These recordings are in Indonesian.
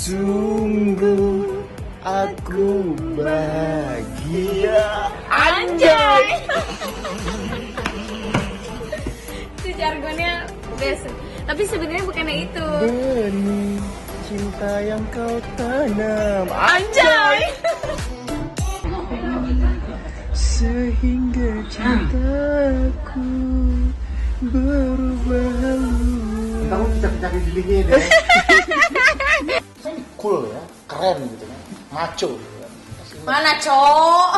Sungguh aku bahagia. Anjay. Itu jargonnya biasa. Tapi sebenarnya bukannya itu. Benih cinta yang kau tanam. Anjay. Sehingga cintaku berubah halus. Kamu bisa cari dirinya deh. Cool ya, keren gitu kan, maco gitu kan. Mana, Cok?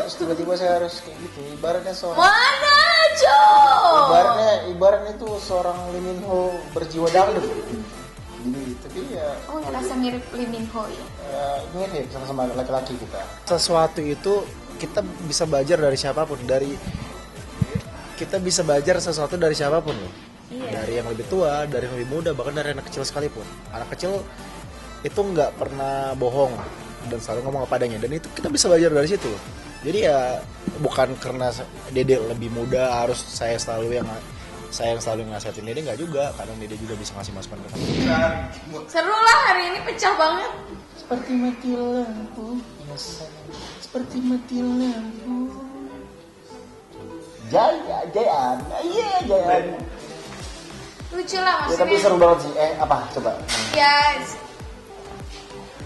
Terus tiba-tiba saya harus kayak gitu, ibaratnya seorang, Mana, Cok? ibaratnya itu seorang Lee Min Ho berjiwa dangdut. Jadi tapi ya Oh, ngerasa mirip Lee Min Ho ya? mirip sama laki-laki kita. Sesuatu itu kita bisa belajar dari siapapun, kita bisa belajar sesuatu dari siapapun loh. Iya. Dari yang lebih tua, dari yang lebih muda, bahkan dari anak kecil sekalipun. Anak kecil itu nggak pernah bohong dan selalu ngomong apa adanya, dan itu kita bisa belajar dari situ. Jadi ya bukan karena Dede lebih muda harus saya yang selalu nasihatin Dede, nggak juga. Kadang Dede juga bisa ngasih masukan ke kamu. Seru lah, hari ini pecah banget. Seperti mati lampu, seperti mati lampu. Jayaan. Lucu lah Ya maksudnya. tapi seru banget sih. Apa? Coba. Ya,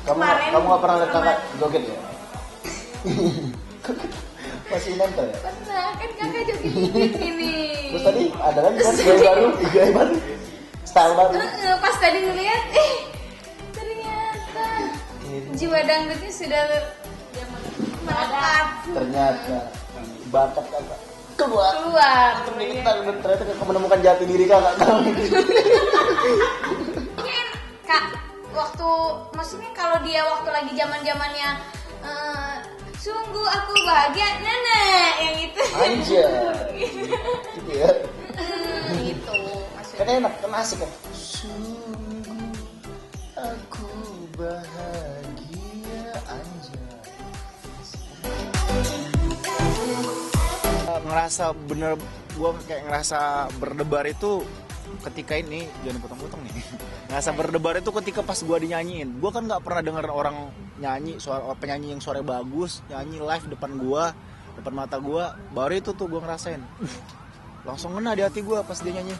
Kamu kemarin nggak pernah lihat sama- kakak joget ya? Masih nempel ya? pernah kan kakak joget ini. Terus tadi ada lagi kan gaya baru, style baru. Pas tadi ngeliat, ternyata jiwa dangdutnya sudah melekat Ternyata bakat kakak keluar. Ternyata kakak menemukan jati diri kakak. Mungkin Kak, waktu maksudnya kalau dia waktu lagi zaman-zamannya sungguh aku bahagia, nenek yang itu. Anjay. Gitu ya. Gitu maksudnya. Kan enak, kan asik kan. Sungguh aku bahagia, anjay. Ngerasa bener, gue kayak ngerasa berdebar itu ketika ini, jangan potong-potong nih. Ngerasa berdebar itu ketika pas gue dinyanyiin. Gue kan nggak pernah denger orang nyanyi, penyanyi yang suaranya bagus nyanyi live depan gue, depan mata gue. Baru itu tuh gue ngerasain, langsung ngena di hati gue pas dia nyanyi.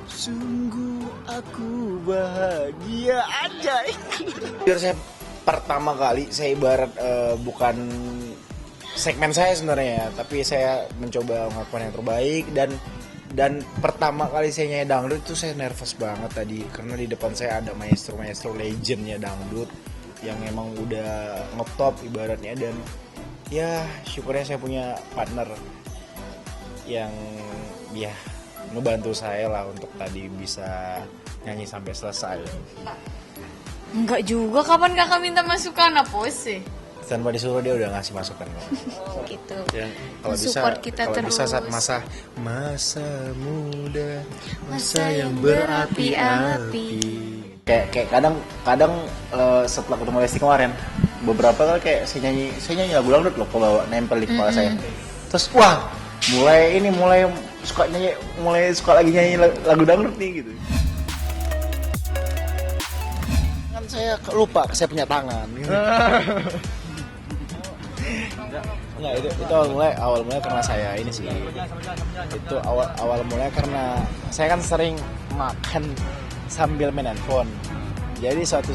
Sungguh aku bahagia, anjay. Biar saya pertama kali, saya ibarat bukan segmen saya sebenarnya ya, tapi saya mencoba melakukan yang terbaik, dan pertama kali saya nyanyi dangdut itu saya nervous banget tadi, karena di depan saya ada maestro legendnya dangdut yang emang udah ngetop ibaratnya, dan ya syukurnya saya punya partner yang ya ngebantu saya lah untuk tadi bisa nyanyi sampai selesai. Enggak juga, kapan kakak minta masukan apa sih? Tanpa disuruh dia udah ngasih masukan kok. Gitu. Ya, kalau bisa, Support kita kalau terus. bisa saat masa muda, masa yang berapi-api. Kayak kadang setelah ketemu Lesti kemarin, beberapa kali kayak saya nyanyi lagu dangdut loh, kalau nempel di kepala saya. Terus wah, mulai suka lagi nyanyi lagu dangdut nih gitu. Kan saya lupa, saya punya tangan. Gitu. Enggak, itu awal mulai karena saya ini sih. Itu awal mulai karena saya kan sering makan sambil main handphone. Jadi suatu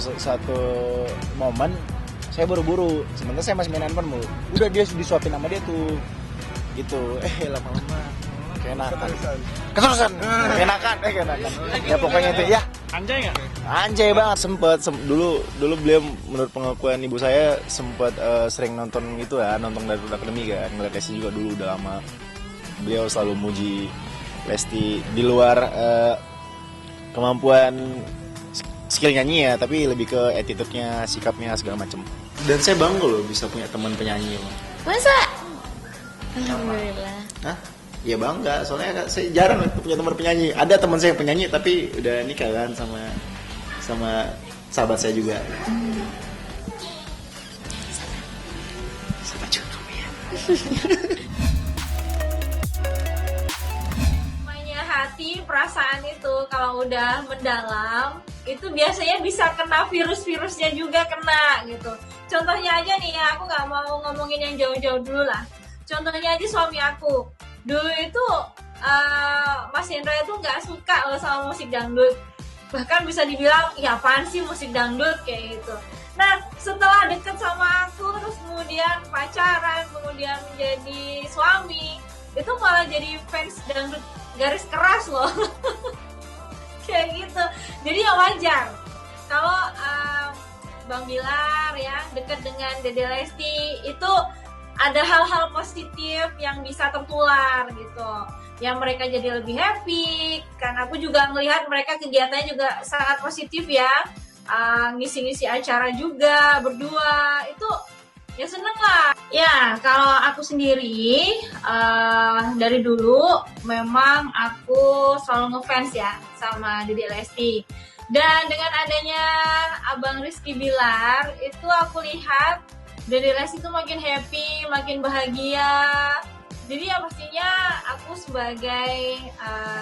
momen saya buru-buru, sementara saya masih main handphone mulu. Udah dia disuapin sama dia tuh. Gitu. Lama-lama keenakan. Keterusan. Keenakan. Ya pokoknya itu ya. Anjay nggak? Anjay banget, sempet dulu beliau menurut pengakuan ibu saya sempat sering nonton gitu ya, nonton Dangdut Academy kan, ngeliat Lesti juga dulu udah lama. Beliau selalu muji Lesti di luar kemampuan skill nyanyi ya, tapi lebih ke attitude-nya, sikapnya segala macem. Dan saya bangga loh bisa punya teman penyanyi. Masa? Alhamdulillah. Hah? Ya bangga, soalnya saya jarang punya teman penyanyi. Ada teman saya yang penyanyi tapi udah nikah kan sama sahabat saya juga. Sama juga kamu ya. Namanya hati, perasaan itu kalau udah mendalam itu biasanya bisa kena virus-virusnya juga kena gitu. Contohnya aja nih ya, aku nggak mau ngomongin yang jauh-jauh dulu lah. Contohnya aja suami aku. Dulu itu Mas Hendra itu nggak suka loh sama musik dangdut. Bahkan bisa dibilang, ya apaan sih musik dangdut kayak gitu. Nah, setelah deket sama aku, terus kemudian pacaran, kemudian jadi suami, itu malah jadi fans dangdut garis keras loh. Kayak gitu. Jadi ya wajar kalau Bang Bilar ya deket dengan Dede Lesti, itu ada hal-hal positif yang bisa tertular gitu, yang mereka jadi lebih happy. Karena aku juga ngelihat mereka kegiatannya juga sangat positif ya, ngisi-ngisi acara juga berdua, itu ya seneng lah. Ya kalau aku sendiri dari dulu memang aku selalu ngefans ya sama Dede Lesti. Dan dengan adanya Abang Rizky Bilar, itu aku lihat Dede Lesti itu makin happy, makin bahagia. Jadi ya pastinya aku sebagai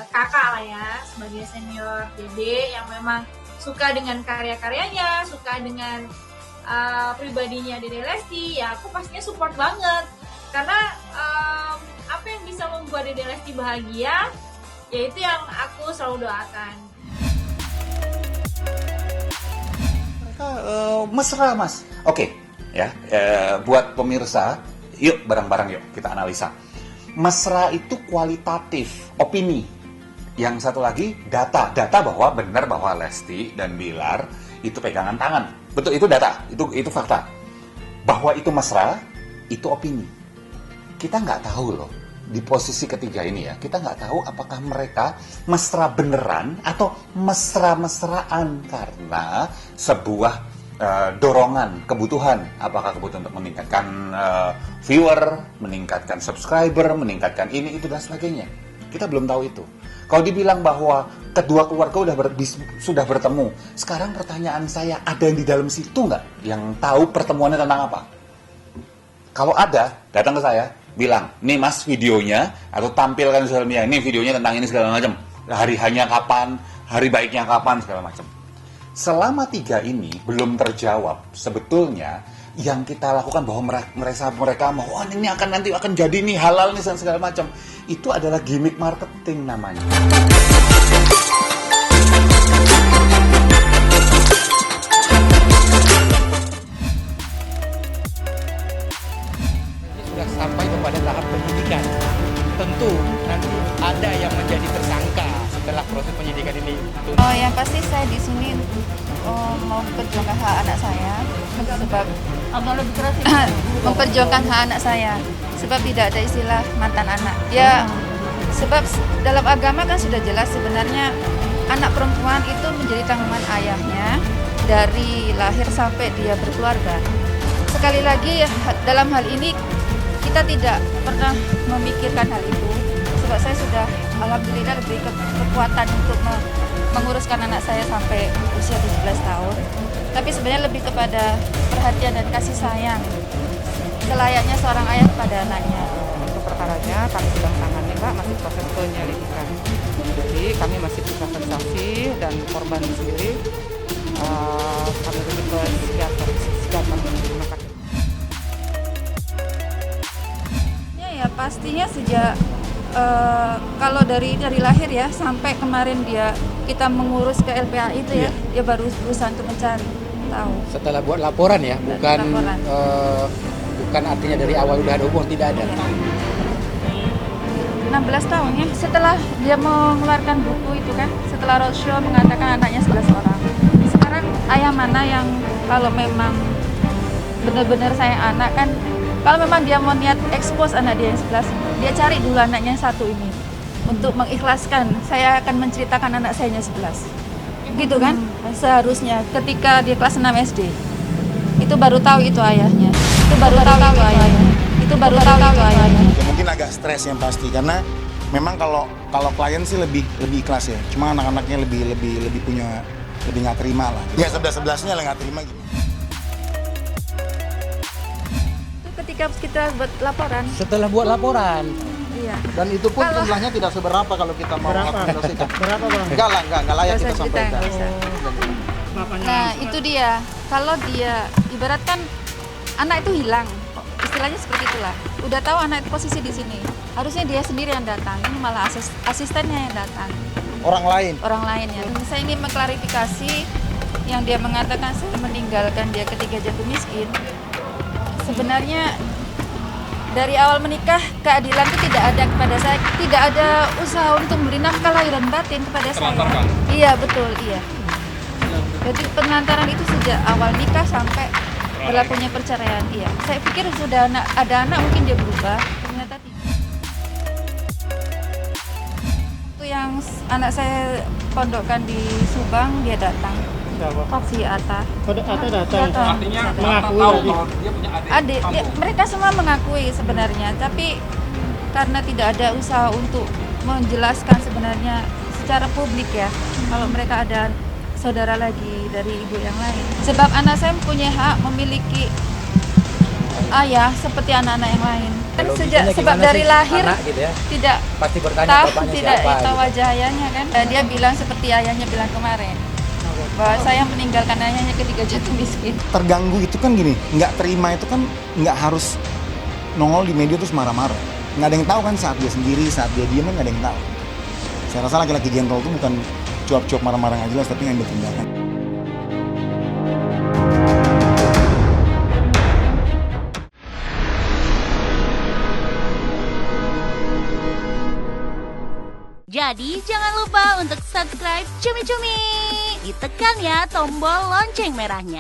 kakak lah ya, sebagai senior Dede yang memang suka dengan karya-karyanya, suka dengan pribadinya Dede Lesti, ya aku pastinya support banget. Karena apa yang bisa membuat Dede Lesti bahagia, yaitu yang aku selalu doakan. Mereka mesra, Mas. Oke, ya. Buat pemirsa, yuk bareng-bareng yuk kita analisa. Mesra itu kualitatif, opini. Yang satu lagi data bahwa benar bahwa Lesti dan Bilar itu pegangan tangan. Betul, itu data, itu fakta. Bahwa itu mesra, itu opini. Kita nggak tahu loh, di posisi ketiga ini ya, kita nggak tahu apakah mereka mesra beneran atau mesra-mesraan karena sebuah dorongan, kebutuhan. Apakah kebutuhan untuk meningkatkan viewer, meningkatkan subscriber, meningkatkan ini, itu, dan sebagainya. Kita belum tahu itu. Kalau dibilang bahwa kedua keluarga sudah bertemu, sekarang pertanyaan saya, ada yang di dalam situ nggak yang tahu pertemuannya tentang apa? Kalau ada, datang ke saya, bilang, nih Mas videonya, atau tampilkan di sosial media, ini videonya tentang ini segala macam. Hari hanya kapan, hari baiknya kapan, segala macam. Selama 3 ini belum terjawab, sebetulnya yang kita lakukan bahwa mereka mau, oh ini nanti akan jadi nih halal nih dan segala macam, itu adalah gimmick marketing namanya. Sudah sampai kepada tahap penyidikan. Tentu nanti ada yang menjadi tersangka setelah proses penyidikan ini. Oh, yang pasti saya di sini mau memperjuangkan hak anak saya, sebab memperjuangkan hak anak saya, sebab tidak ada istilah mantan anak. Ya, sebab dalam agama kan sudah jelas sebenarnya anak perempuan itu menjadi tanggungan ayahnya dari lahir sampai dia berkeluarga. Sekali lagi dalam hal ini kita tidak pernah memikirkan hal itu, sebab saya sudah alhamdulillah lebih kekuatan untuk menguruskan anak saya sampai usia 17 tahun. Tapi sebenarnya lebih kepada perhatian dan kasih sayang selayaknya seorang ayah kepada anaknya. Untuk perkaranya kami sedang tangani, Mbak, masih proses penyelidikan. Jadi kami masih proses saksi dan korban sendiri kami lebih ke psikiater. Terima kasih. Ya pastinya sejak kalau dari lahir ya sampai kemarin kita mengurus ke LPA itu ya, dia baru berusaha untuk mencari tahu. Setelah buat laporan ya, bukan laporan. Bukan artinya dari awal udah ada umur, tidak ada. 16 tahun ya, setelah dia mengeluarkan buku itu kan, setelah roadshow mengatakan anaknya 11 orang. Sekarang ayah mana yang kalau memang benar-benar sayang anak kan, kalau memang dia mau niat expose anak dia yang 11, dia cari dulu anaknya yang satu ini untuk mengikhlaskan, saya akan menceritakan anak saya yang 11. Gitu kan? Seharusnya ketika dia kelas 6 SD. Itu baru tahu itu ayahnya. Itu baru tahu itu ayahnya. Itu baru tahu itu ayahnya. Ya, mungkin agak stres yang pasti karena memang kalau klien sih lebih ikhlas ya. Cuma anak-anaknya lebih punya lebih nggak terima lah. Ya 11-11-nya nggak terima gitu. Itu ketika kita buat laporan. Setelah buat laporan, Iya. Dan itu pun Kalau- jumlahnya tidak seberapa kalau kita mau aplikasikan. Berapa bang? Enggak lah, enggak layak Nggak kita usah cerita, sampaikan. nggak usah. Bapaknya Nah itu dia, kalau dia ibaratkan anak itu hilang, istilahnya seperti itulah. Udah tahu anak itu posisi di sini, harusnya dia sendiri yang datang. Ini malah asistennya yang datang, Orang lain. orang lain ya. Saya ingin mengklarifikasi yang dia mengatakan saya meninggalkan dia ketika jatuh miskin. Sebenarnya dari awal menikah keadilan itu tidak ada kepada saya, tidak ada usaha untuk memberi nafkah lahir dan batin kepada saya. Iya betul, iya. Jadi pengantaran itu sejak awal nikah sampai berlakunya perceraian. Iya. Saya pikir sudah ada anak mungkin dia berubah, ternyata tidak. Itu yang anak saya pondokkan di Subang, dia datang. siapa? Si Ata. Ata datang. Mengakui. Adik. Mereka semua mengakui sebenarnya, tapi karena tidak ada usaha untuk menjelaskan sebenarnya secara publik ya, kalau mereka ada saudara lagi dari ibu yang lain. Sebab anak saya mempunyai hak memiliki ayah seperti anak-anak yang lain. Kan sebab dari lahir gitu ya? tidak Pasti bertanya tahu, bapaknya tidak siapa. tahu wajah ayahnya kan. Dan dia bilang seperti ayahnya bilang kemarin, bahwa saya meninggalkan ayahnya ketika jatuh miskin. Terganggu itu kan gini, nggak terima itu kan nggak harus nongol di media terus marah-marah. Nggak ada yang tahu kan saat dia sendiri, saat dia diam kan nggak ada yang tahu. Saya rasa laki-laki gentle itu bukan cuap-cuap marah-marah nggak jelas, tapi yang dia tinggalkan. Jadi jangan lupa untuk subscribe Cumi Cumi. Ditekan ya tombol lonceng merahnya.